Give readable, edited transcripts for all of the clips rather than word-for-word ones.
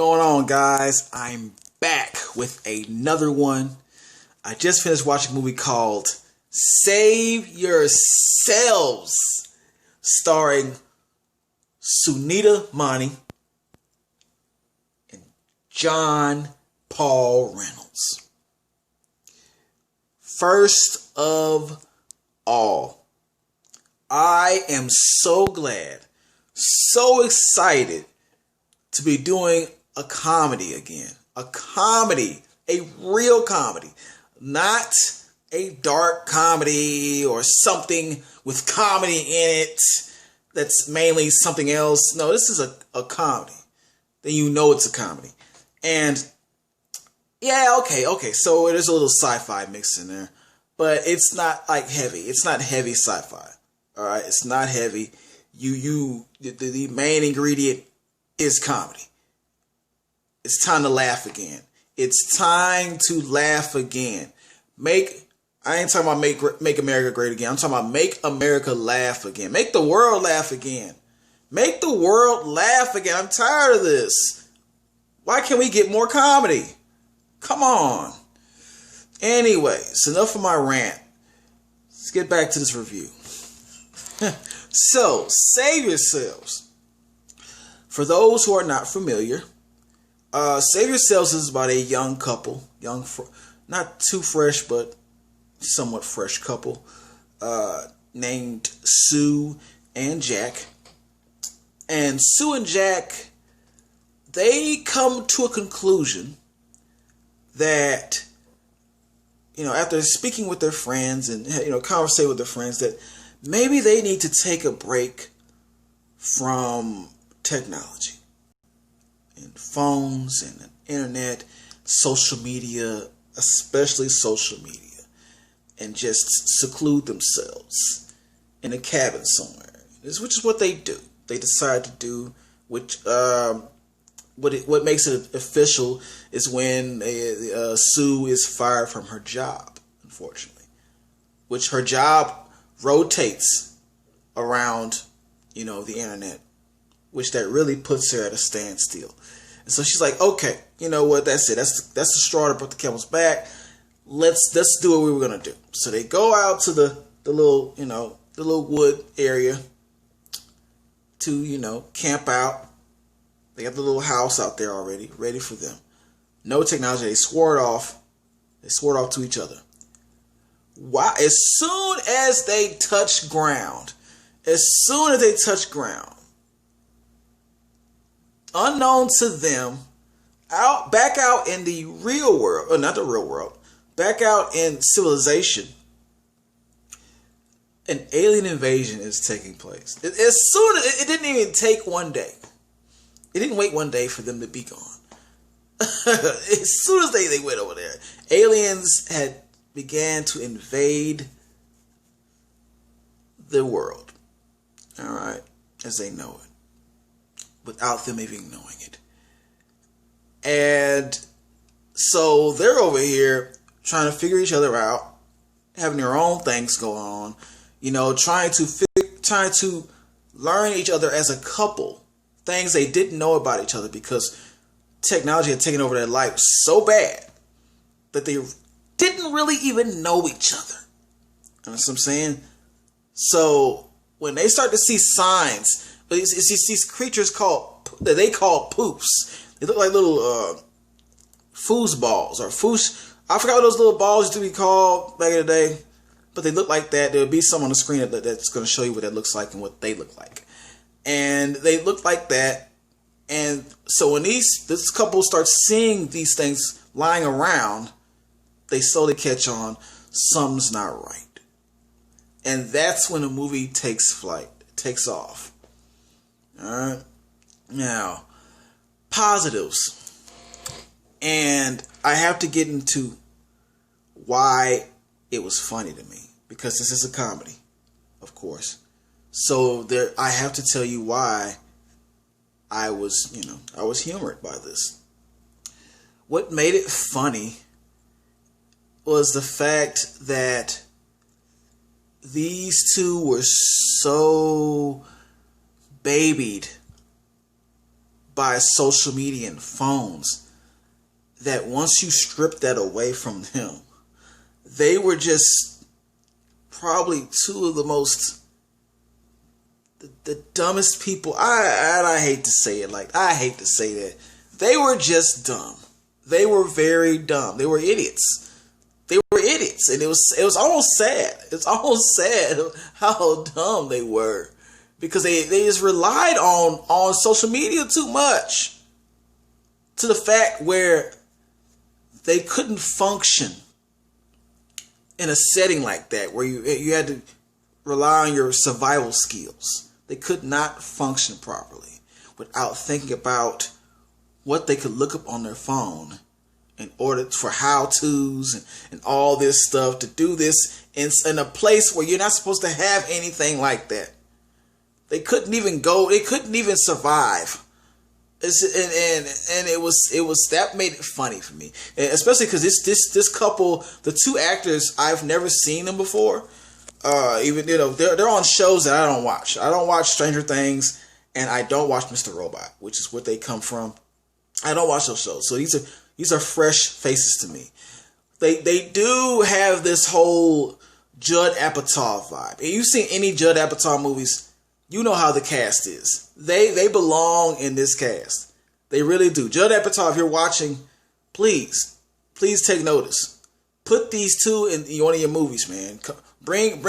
Going on, guys? I'm back with another one. I just finished watching a movie called Save Yourselves, starring Sunita Mani and John Paul Reynolds. First of all, I am so glad, so excited to be doing a comedy again. A comedy, a real comedy. Not a dark comedy or something with comedy in it that's mainly something else. No, this is a comedy. Then you know it's a comedy. And yeah, okay. So there's a little sci-fi mix in there. But it's not like heavy. It's not heavy sci-fi. Alright, it's not heavy. The main ingredient is comedy. It's time to laugh again. It's time to laugh again. I ain't talking about make America great again. I'm talking about make America laugh again. Make the world laugh again. Make the world laugh again. I'm tired of this. Why can't we get more comedy? Come on. Anyways, enough of my rant. Let's get back to this review. So, Save Yourselves. For those who are not familiar, Save Yourselves is about a young couple, not too fresh, but somewhat fresh couple, named Sue and Jack. And Sue and Jack, they come to a conclusion that, after speaking with their friends and, conversating with their friends, that maybe they need to take a break from technology and phones and the internet, social media, especially social media, and just seclude themselves in a cabin somewhere. Which is what they do. They decide to do, which what makes it official is when Sue is fired from her job, unfortunately, which her job rotates around, the internet, which that really puts her at a standstill. And so she's like, okay, you know what? That's it. That's the straw that brought the camel's back. Let's do what we were gonna do. So they go out to the little the little wood area to camp out. They got the little house out there already, ready for them. No technology. They swore it off. They swore it off to each other. Why? As soon as they touch ground, unknown to them, back out in the real world, or not the real world, back out in civilization, an alien invasion is taking place. It didn't even take one day. It didn't wait one day for them to be gone. As soon as they went over there, aliens had began to invade the world. All right, as they know it, without them even knowing it. And so they're over here trying to figure each other out, having their own things going on, trying to learn each other as a couple, things they didn't know about each other because technology had taken over their life so bad that they didn't really even know each other. You know what I'm saying? So when they start to see signs, it's these creatures that they call poops. They look like little foosballs or foosh. I forgot what those little balls used to be called back in the day, but they look like that. There'll be some on the screen that's going to show you what that looks like and what they look like. And they look like that. And so when this couple starts seeing these things lying around, they slowly catch on, something's not right. And that's when the movie takes off. Alright? Now, positives. And I have to get into why it was funny to me. Because this is a comedy, of course. So I have to tell you why I was humored by this. What made it funny was the fact that these two were so babied by social media and phones, that once you strip that away from them, they were just probably two of the most, the dumbest people. I hate to say it, like, I hate to say that. They were just dumb. They were very dumb. They were idiots. They were idiots, and it was almost sad. It's almost sad how dumb they were, because they just relied on social media too much, to the fact where they couldn't function in a setting like that, where you had to rely on your survival skills. They could not function properly without thinking about what they could look up on their phone in order for how-tos and all this stuff, to do this in a place where you're not supposed to have anything like that. They couldn't even go. They couldn't even survive. And it was that made it funny for me, and especially because this couple, the two actors, I've never seen them before. Even they're on shows that I don't watch. I don't watch Stranger Things, and I don't watch Mr. Robot, which is what they come from. I don't watch those shows, so these are fresh faces to me. They do have this whole Judd Apatow vibe. If you've seen any Judd Apatow movies, you know how the cast is. They belong in this cast. They really do. Judd Apatow, if you're watching, please take notice. Put these two in one of your movies, man. Bring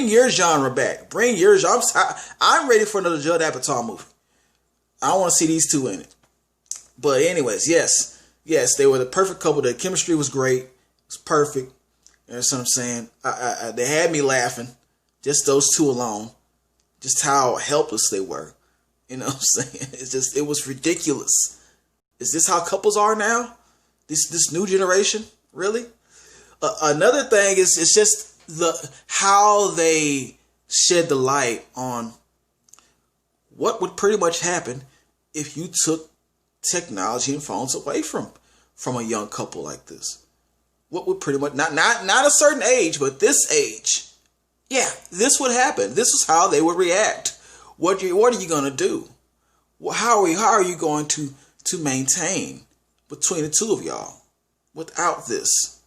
your genre back. Bring your genre. I'm ready for another Judd Apatow movie. I want to see these two in it. But anyways, yes, they were the perfect couple. The chemistry was great. It was perfect. You know what I'm saying? They had me laughing. Just those two alone. Just how helpless they were. You know what I'm saying? It was ridiculous. Is this how couples are now? This new generation? Really? Another thing is, it's just how they shed the light on what would pretty much happen if you took technology and phones away from a young couple like this. What would pretty much, not a certain age, but this age, yeah, this would happen. This is how they would react. What are you going to do? How are you going to maintain between the two of y'all without this?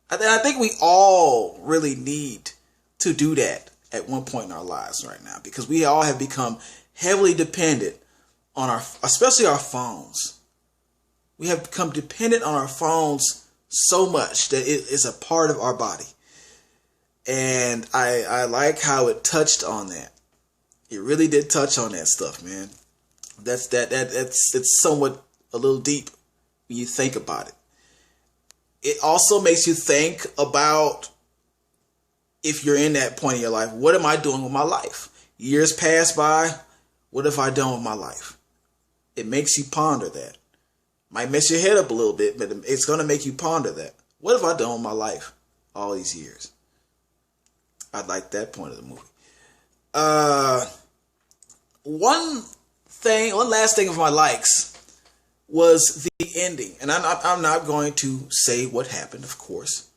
I think we all really need to do that at one point in our lives right now, because we all have become heavily dependent on especially our phones. We have become dependent on our phones so much that it is a part of our body. And I like how it touched on that. It really did touch on that stuff, man. It's somewhat a little deep when you think about it. It also makes you think about, if you're in that point in your life, what am I doing with my life? Years pass by, what have I done with my life? It makes you ponder that. Might mess your head up a little bit, but it's going to make you ponder that. What have I done with my life all these years? I like that point of the movie. One last thing of my likes was the ending. And I'm not going to say what happened, of course.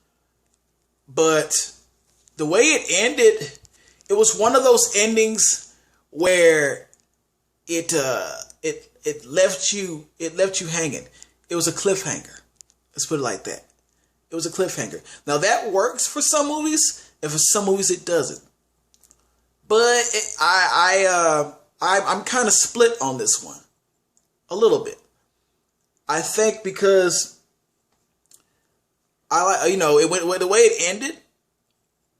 But the way it ended, it was one of those endings where it left you hanging. It was a cliffhanger. Let's put it like that. It was a cliffhanger. Now that works for some movies, and for some movies it doesn't. But I'm kind of split on this one, a little bit. I think because I like, the way it ended,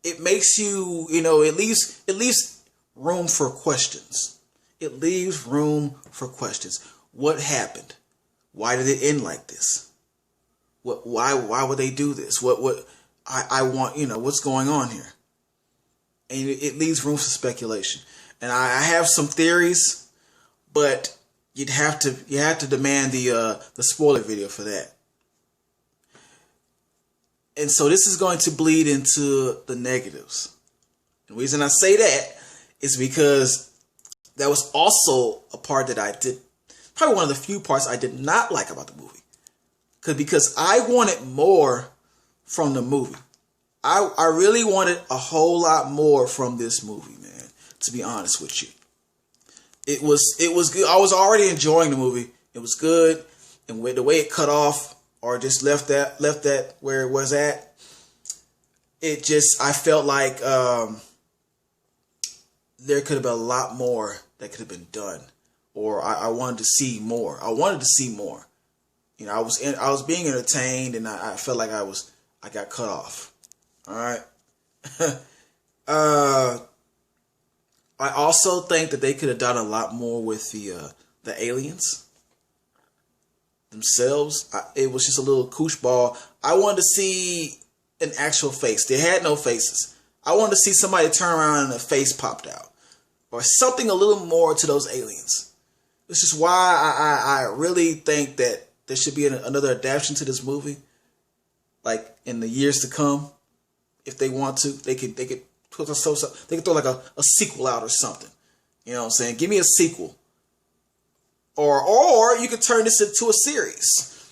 it makes you, it leaves room for questions. It leaves room for questions. What happened? Why did it end like this? Why would they do this? I want, what's going on here? And it leaves room for speculation. And I have some theories, but you have to demand the spoiler video for that. And so this is going to bleed into the negatives. The reason I say that is because that was also a part that I did, probably one of the few parts I did not like about the movie. Because I wanted more from the movie. I really wanted a whole lot more from this movie, man, to be honest with you. It was good. I was already enjoying the movie It was good, and with the way it cut off or just left that where it was at, it just, I felt like there could have been a lot more that could have been done, or I wanted to see more. I wanted to see more. You know, I was being entertained, and I felt like I got cut off. All right. I also think that they could have done a lot more with the aliens themselves. It was just a little koosh ball. I wanted to see an actual face. They had no faces. I wanted to see somebody turn around and a face popped out, or something a little more to those aliens. This is why I really think that there should be another adaptation to this movie, like in the years to come. If they want to, they could throw like a sequel out or something. You know what I'm saying? Give me a sequel. Or you could turn this into a series.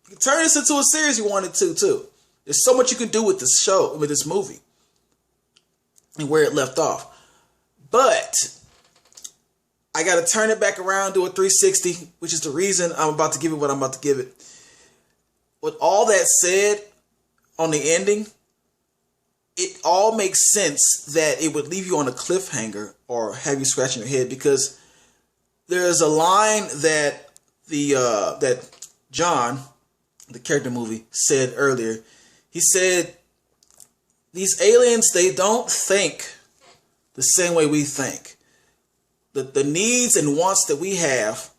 You could turn this into a series you wanted to too. There's so much you can do with this show, with this movie, and where it left off. But I got to turn it back around, do a 360, which is the reason I'm about to give it what I'm about to give it. With all that said, on the ending, it all makes sense that it would leave you on a cliffhanger or have you scratching your head, because there's a line that that John, the character movie, said earlier. He said, these aliens, they don't think the same way we think. The needs and wants that we have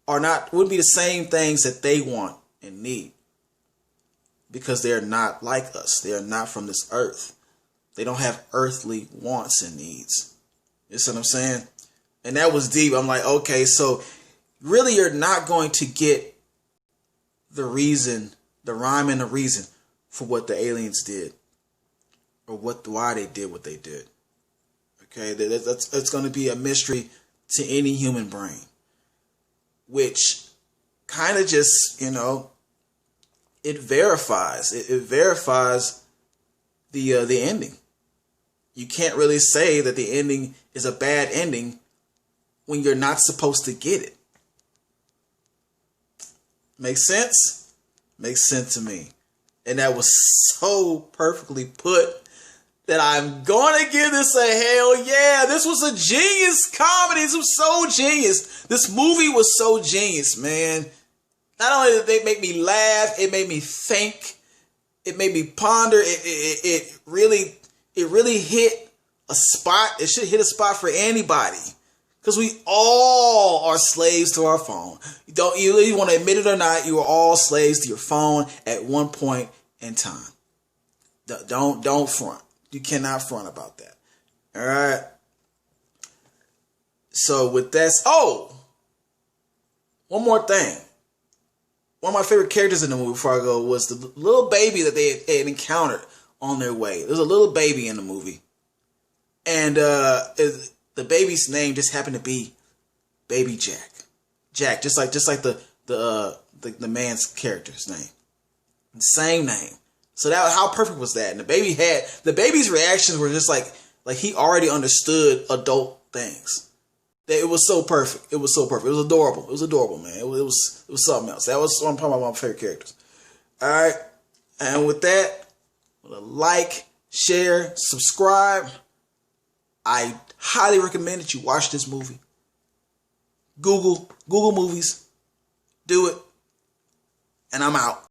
wouldn't be the same things that they want and need, because they're not like us. They are not from this earth. They don't have earthly wants and needs. You see what I'm saying? And that was deep. I'm like, okay, so really you're not going to get the reason, the rhyme and the reason for what the aliens did, or why they did what they did. Okay, that's going to be a mystery to any human brain, which kind of just, you know, it verifies the ending. You can't really say that the ending is a bad ending when you're not supposed to get it. Makes sense? Makes sense to me. And that was so perfectly put that I'm going to give this a hell yeah. This was a genius comedy. This was so genius. This movie was so genius, man. Not only did they make me laugh, it made me think. It made me ponder. It really hit a spot. It should hit a spot for anybody, because we all are slaves to our phone. You want to admit it or not, you are all slaves to your phone at one point in time. Don't front. You cannot front about that. All right. So with that, one more thing. One of my favorite characters in the movie before I go was the little baby that they had encountered on their way. There was a little baby in the movie, and the baby's name just happened to be Baby Jack. Jack, just like the man's character's name, same name. So how perfect was that? And the baby's reactions were just like he already understood adult things. It was so perfect. It was so perfect. It was adorable. It was adorable, man. It was something else. That was one of my favorite characters. All right. And with that, like, share, subscribe. I highly recommend that you watch this movie. Google movies. Do it. And I'm out.